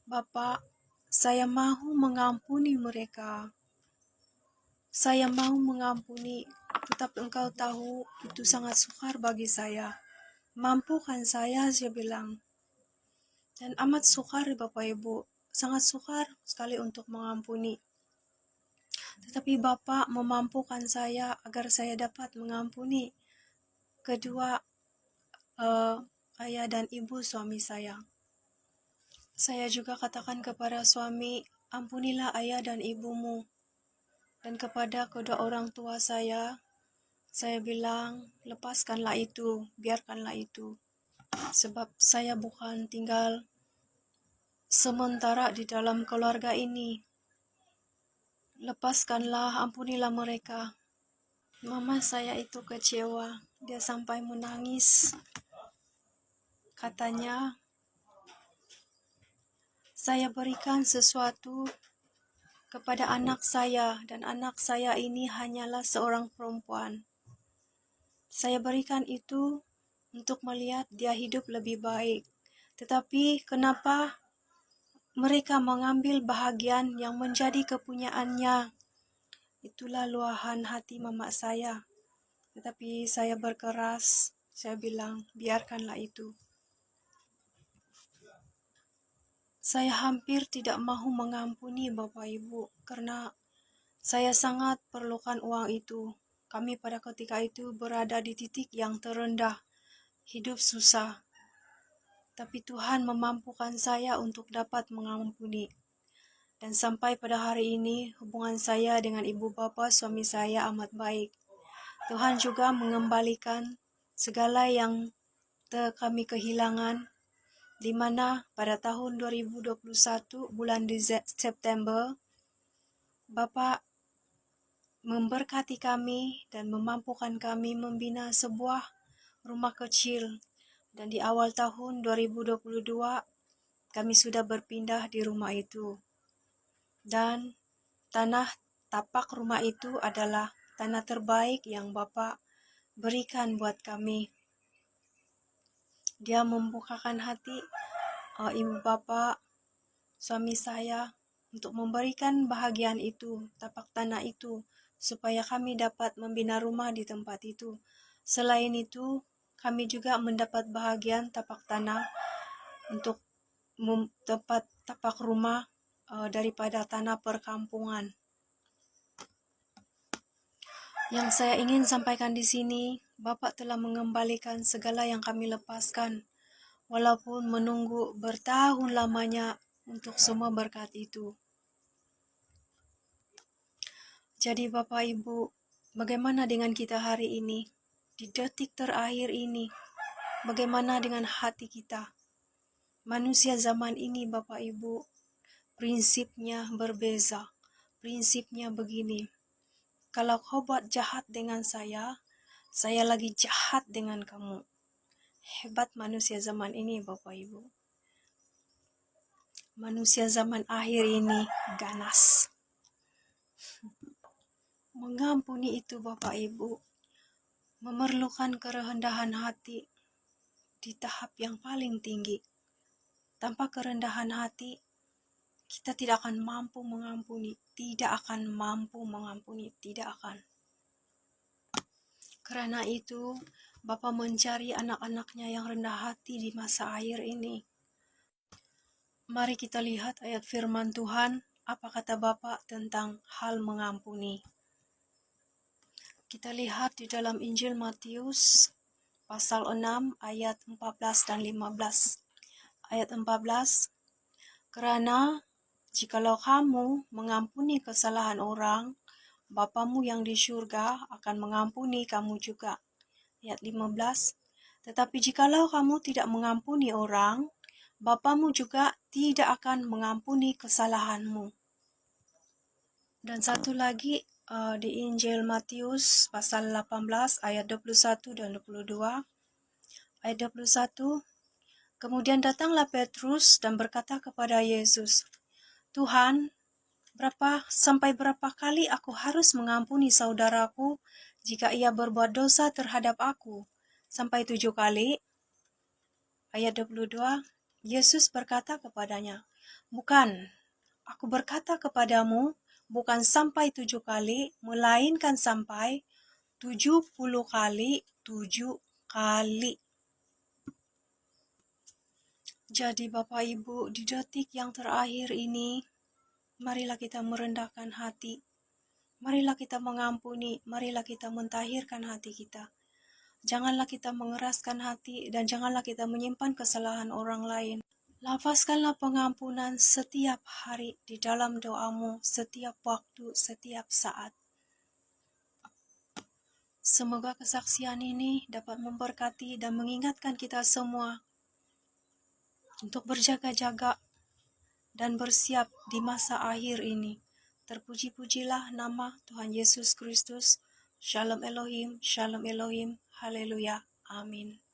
Bapak, saya mau mengampuni mereka. Saya mau mengampuni, tetapi Engkau tahu itu sangat sukar bagi saya. Mampukan saya bilang. Dan amat sukar Bapak Ibu, sangat sukar sekali untuk mengampuni. Tetapi Bapak memampukan saya agar saya dapat mengampuni kedua ayah dan ibu suami saya. Saya juga katakan kepada suami, ampunilah ayah dan ibumu. Dan kepada kedua orang tua saya bilang, lepaskanlah itu, biarkanlah itu. Sebab saya bukan tinggal sementara di dalam keluarga ini. Lepaskanlah, ampunilah mereka. Mama saya itu kecewa, dia sampai menangis. Katanya, saya berikan sesuatu kepada anak saya, dan anak saya ini hanyalah seorang perempuan. Saya berikan itu untuk melihat dia hidup lebih baik. Tetapi kenapa mereka mengambil bahagian yang menjadi kepunyaannya? Itulah luahan hati mama saya. Tetapi saya berkeras, saya bilang, biarkanlah itu. Saya hampir tidak mau mengampuni Bapak Ibu karena saya sangat perlukan uang itu. Kami pada ketika itu berada di titik yang terendah, hidup susah. Tapi Tuhan memampukan saya untuk dapat mengampuni. Dan sampai pada hari ini hubungan saya dengan ibu bapa suami saya amat baik. Tuhan juga mengembalikan segala yang kami kehilangan, di mana pada tahun 2021 bulan September, Bapak memberkati kami dan memampukan kami membina sebuah rumah kecil. Dan di awal tahun 2022, kami sudah berpindah di rumah itu. Dan tanah tapak rumah itu adalah tanah terbaik yang Bapak berikan buat kami. Dia membukakan hati ibu bapak, suami saya untuk memberikan bahagian itu, tapak tanah itu, supaya kami dapat membina rumah di tempat itu. Selain itu, kami juga mendapat bahagian tapak tanah untuk tempat tapak rumah daripada tanah perkampungan. Yang saya ingin sampaikan di sini, Bapak telah mengembalikan segala yang kami lepaskan, walaupun menunggu bertahun lamanya untuk semua berkat itu. Jadi Bapak Ibu, bagaimana dengan kita hari ini? Di detik terakhir ini, bagaimana dengan hati kita? Manusia zaman ini Bapak Ibu, prinsipnya berbeza. Prinsipnya begini, kalau kau buat jahat dengan saya lagi jahat dengan kamu. Hebat manusia zaman ini Bapak Ibu. Manusia zaman akhir ini ganas. Mengampuni itu Bapak Ibu memerlukan kerendahan hati di tahap yang paling tinggi. Tanpa kerendahan hati, kita tidak akan mampu mengampuni. Tidak akan mampu mengampuni, tidak akan. Karena itu, Bapa mencari anak-anaknya yang rendah hati di masa akhir ini. Mari kita lihat ayat firman Tuhan, apa kata Bapa tentang hal mengampuni. Kita lihat di dalam Injil Matius pasal 6 ayat 14 dan 15. Ayat 14, karena jikalau kamu mengampuni kesalahan orang, Bapamu yang di surga akan mengampuni kamu juga. Ayat 15, tetapi jikalau kamu tidak mengampuni orang, Bapamu juga tidak akan mengampuni kesalahanmu. Dan satu lagi di Injil Matius pasal 18 ayat 21 dan 22. Ayat 21, kemudian datanglah Petrus dan berkata kepada Yesus, Tuhan, sampai berapa kali aku harus mengampuni saudaraku jika ia berbuat dosa terhadap aku? Sampai 7 kali? Ayat 22, Yesus berkata kepadanya, "Bukan, aku berkata kepadamu, bukan sampai 7 kali, melainkan sampai 70 kali 7 kali." Jadi Bapak Ibu, di detik yang terakhir ini, marilah kita merendahkan hati. Marilah kita mengampuni, marilah kita mentahirkan hati kita. Janganlah kita mengeraskan hati dan janganlah kita menyimpan kesalahan orang lain. Lafazkanlah pengampunan setiap hari di dalam doamu, setiap waktu, setiap saat. Semoga kesaksian ini dapat memberkati dan mengingatkan kita semua untuk berjaga-jaga dan bersiap di masa akhir ini. Terpuji-pujilah nama Tuhan Yesus Kristus. Shalom Elohim, Shalom Elohim, Haleluya, Amin.